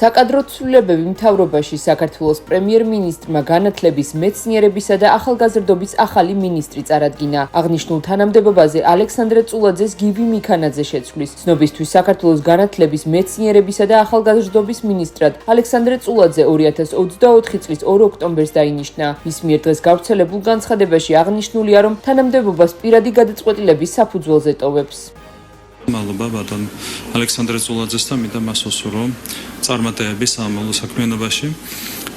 საკადრო ცვლილებები მთავრობაში საქართველოს პრემიერ-მინისტრმა განათლების, მეცნიერებისა და ახალგაზრდობის ახალი მინისტრი წარადგინა. აღნიშნულ თანამდებობაზე ალექსანდრე წულაძეს გივი მიქანაძე შეცვლის. ცნობისთვის საქართველოს განათლების, მეცნიერებისა და ახალგაზრდობის მინისტრად ალექსანდრე წულაძე 2024 წლის 2 ოქტომბერს დაინიშნა. მის მიერ დღეს გავრცელებულ განცხადებაში აღნიშნულია, რომ თანამდებობას პირადი გადაწყვეტილების საფუძველზე ტოვებს. მადლობა ბატონ ალექსანდრე წულაძესთან მინდა მას უსურვო წარმატებები სამომავლო საქმიანობაში.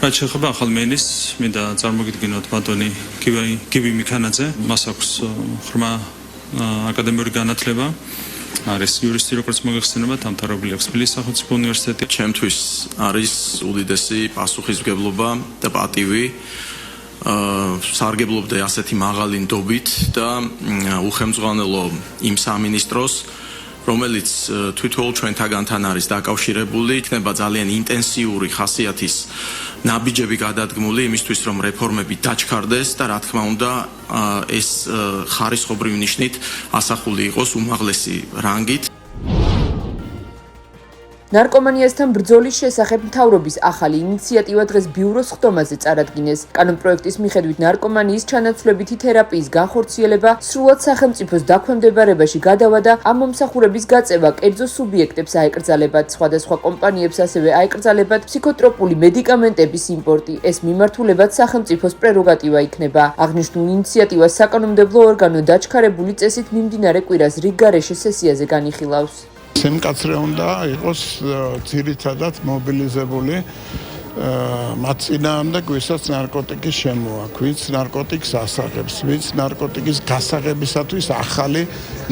რაც შეეხება ახალ მინისტრს, მინდა წარმოგიდგინოთ ბატონი გივი მიქანაძე. მას აქვს ღრმა აკადემიური განათლება. არის იურისტი, როგორც მოგეხსენებათ, დამთავრებული აქვს თბილისის სახელმწიფო უნივერსიტეტი. ჩემთვის არის უდიდესი პასუხისმგებლობა და პატივი სარგებლობდე ასეთი მაღალი ნდობით და უხელმძღვანელო იმ სამინისტროს, რომელიც თვითონ ჩვენთაგანთან არის დაკავშირებული, იქნება ძალიან ინტენსიური ხასიათის ნაბიჯები გადადგმული იმისთვის, რომ რეფორმები დაჩქარდეს და რა თქმა უნდა ეს ხარისხობრივი ნიშნით ასახული იყოს უმაღლესი რანგით. ნარკომანიასთან ბრძოლის შესახებ მთავრობის ახალი ინიციატივა დღეს ბიუროს ხდომაზე წარადგინეს. კანონპროექტის მიხედვით ნარკომანიის ჩანაცვლებითი თერაპიის განხორციელება სრულად სახელმწიფოს დაქვემდებარებაში გადავა და ამ მომსახურების გაწევა კერძო სუბიექტებს აეკრძალებათ. სხვადასხვა კომპანიებს ასევე აეკრძალებათ ფსიქოტროპული მედიკამენტების იმპორტი. ეს მიმართულებაც სახელმწიფოს პრეროგატივა იქნება. აღნიშნულ ინიციატივას საკანონმდებლო ორგანო დაჩქარებული წესით მიმდინარე კვირას რიგ გარეშე სესიაზე განიხილავს. მკაცრე უნდა იყოს ძირითადად მობილიზებული მათ წინააღმდეგ, ვისაც ნარკოტიკის შემოაქვს, ვინც ნარკოტიკს ასაღებს, ვინც ნარკოტიკის გასაღებისათვის ახალი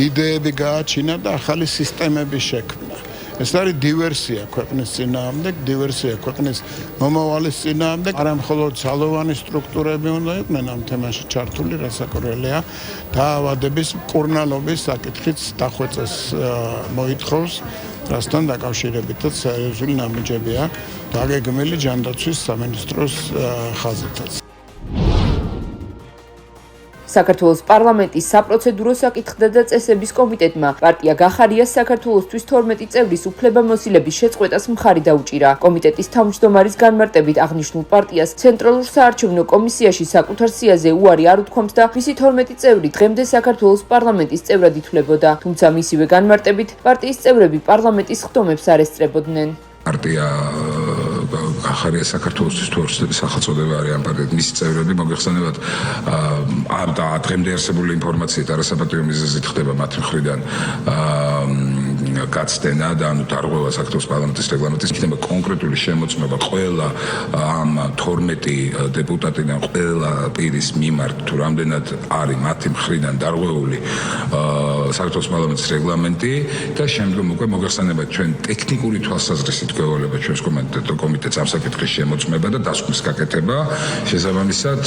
იდეები გააჩინა და ახალი სისტემების შექმნა. ეს არის დივერსია ქვეყნის წინააღმდეგ, დივერსია ქვეყნის მომავალის წინააღმდეგ. არა მხოლოდ ძალოვანი სტრუქტურები უნდა იყვნენ ამ თემაში ჩართული, რასაკვირველია, დაავადების მკურნალობის საკითხიც დახვეწეს მოითხოვს, რასთან დაკავშირებითაც სერიოზული ნაბიჯები აქვს დაგეგმილი ჯანდაცვის სამინისტროს ხაზითაც. საქართველოს პარლამენტის საპროცედურო საკითხთა და წესების კომიტეტმა პარტია გახარიას საქართველოსთვის 12 წევრის უფლებამოსილების შეწყვეტას მხარი დაუჭირა. კომიტეტის თავმჯდომარის განმარტებით აღნიშნულ პარტიას ცენტრალურ საარჩევნო კომისიაში საკუთარ სიაზე უარი არ უთქვამს და მისი 12 წევრი დღემდე საქართველოს პარლამენტის წევრად ითვლებოდა. თუმცა მისივე განმარტებით პარტიის წევრები პარლამენტის ხდომებს არ ესწრებოდნენ. პარტია გახარია საქართველოსთვის თორსების სახელწოდება არის ამ პარტიის მისი წევრები მოგეხსენებათ და დღემდე არსებული ინფორმაციით არასაპატიო მიზეზით ხდება მათი მხრიდან გაცდენა და დარღვევა საქართველოს პარლამენტის რეგლამენტის იქნება კონკრეტული შემოწმება ყველა ამ 12 დეპუტატიდან ყველა პირის მიმართ თუ რამდენად არის მათი მხრიდან დარღვეული საქართველოს პარლამენტის რეგლამენტი და შემდგომ უკვე მოგეხსენებათ ჩვენ ტექნიკური თვალსაზრისით გვევალება ჩვენს კომიტეტს ამ საკითხის შემოწმება და დასკვნის გაკეთება. შესაბამისად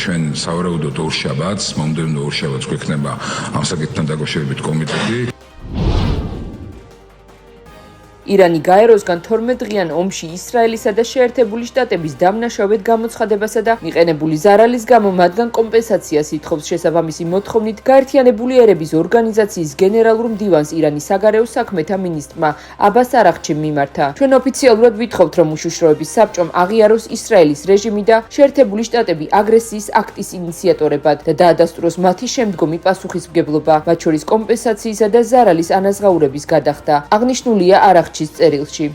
ჩვენ სავარაუდოდ ორშაბათს, მომდევნო ორშაბათს გვექნება ამ საკითხთან დაკავშირებით კომიტეტი. ირანი გაეროსგან 12-დღიან ომში ისრაელისა და შეერთებული შტატების დამნაშავედ გამოცხადებასა და მიყენებული ზარალის გამო მათგან კომპენსაციას ითხოვს. შესაბამისი მოთხოვნით გაერთიანებული ერების ორგანიზაციის გენერალურ მდივანს ირანის საგარეო საქმეთა მინისტრმა აბას არაღჩიმ მიმართა. ჩვენ ოფიციალურად ვითხოვთ, რომ უშიშროების საბჭომ აღიაროს ისრაელის რეჟიმი და შეერთებული შტატები აგრესიის აქტის ინიციატორებად და დაადასტუროს მათი შემდგომი პასუხისმგებლობა, მათ შორის კომპენსაციისა და ზარალის ანაზღაურების გადახდა. აღნიშნულია არაღჩიმ წერილში.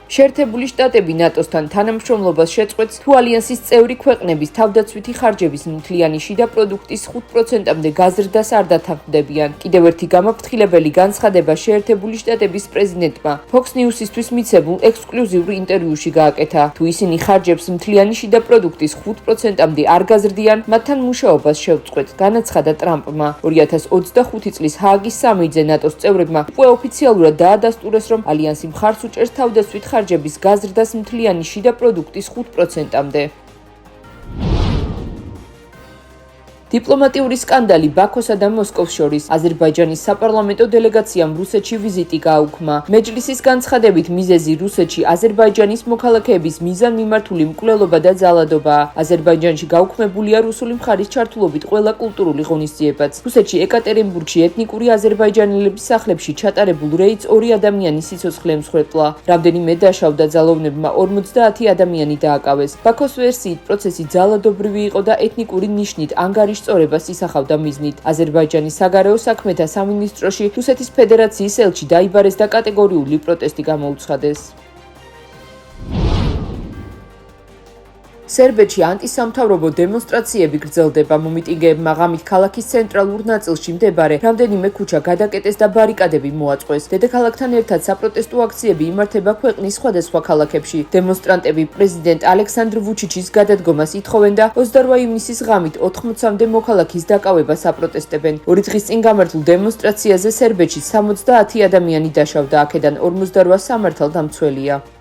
შეერთებული შტატები ნატოსთან თანამშრომლობას შეწყვეტს თუ ალიანსის წევრი ქვეყნების თავდაცვითი ხარჯების მთლიანი შიდა პროდუქტის 5%-მდე გაზრდას არ დათანხმდებიან. კიდევ ერთი გამაფრთხილებელი განცხადება შეერთებული შტატების პრეზიდენტმა Fox News-ისთვის მიცემულ ექსკლუზიურ ინტერვიუში გააკეთა. თუ ისინი ხარჯებს მთლიანი შიდა პროდუქტის 5%-მდე არ გაზრდიან, მათთან მუშაობას შევწყვეტ, განაცხადა ტრამპმა. 2025 წლის ჰააგის სამეიდზე ნატოს წევრებმა უკვე ოფიციალურად დაადასტურეს, რომ ალიანსი მხარს უჭერს თავდაცვით ხარჯების გაზრდას მთლიანი შიდა პროდუქტის 5%-მდე. დიპლომატიური სკანდალი ბაქოსა და მოსკოვს შორის. აზერბაიჯანის საპარლამენტო დელეგაციამ რუსეთში ვიზიტი გააუქმა. მეჯლისის განცხადებით მიზეზი რუსეთში აზერბაიჯანის მოქალაქეების მიზანმიმართული მკვლელობა და ძალადობაა. აზერბაიჯანში გაუქმებულია რუსული მხარის ჩართულობით ყველა კულტურული ღონისძიებაც. რუსეთში ეკატერინბურგში ეთნიკური აზერბაიჯანელების სახლებში ჩატარებულ რეიდს 2 ადამიანის სიცოცხლე ემსხვერპლა. რამდენიმე დაშავდა, ძალოვნებმა 50 ადამიანი დააკავეს. ბაქოს ვერსიით პროცესი ძალადობრივი იყო და ეთნიკური ნიშნით ანგარიშ სწორებას ისახავდა მიზნით. აზერბაიჯანის საგარეო საქმეთა სამინისტროში რუსეთის ფედერაციის ელჩი დაიბარეს და კატეგორიული პროტესტი გამოუცხადეს. სერბეთში ანტისამთავრობო დემონსტრაციები გრძელდება. მომიტინგეებმა ღამით ქალაქის ცენტრალურ ნაწილში მდებარე რამდენიმე ქუჩა გადაკეტეს და ბარიკადები მოაწყვეს. დედაქალაქთან ერთად საპროტესტო აქციები იმართება ქვეყნის სხვადასხვა ქალაქებში. დემონსტრანტები პრეზიდენტ ალექსანდრ ვუჩიჩის გადადგომას ითხოვენ და 28 ივნისის ღამით 80-მდე მოქალაქის დაკავებას აპროტესტებენ. 2 დღის წინ გამართულ დემონსტრაციაზე სერბეთში 70 ადამიანი დაშავდა, აქედან 58 სამართალდამცველია.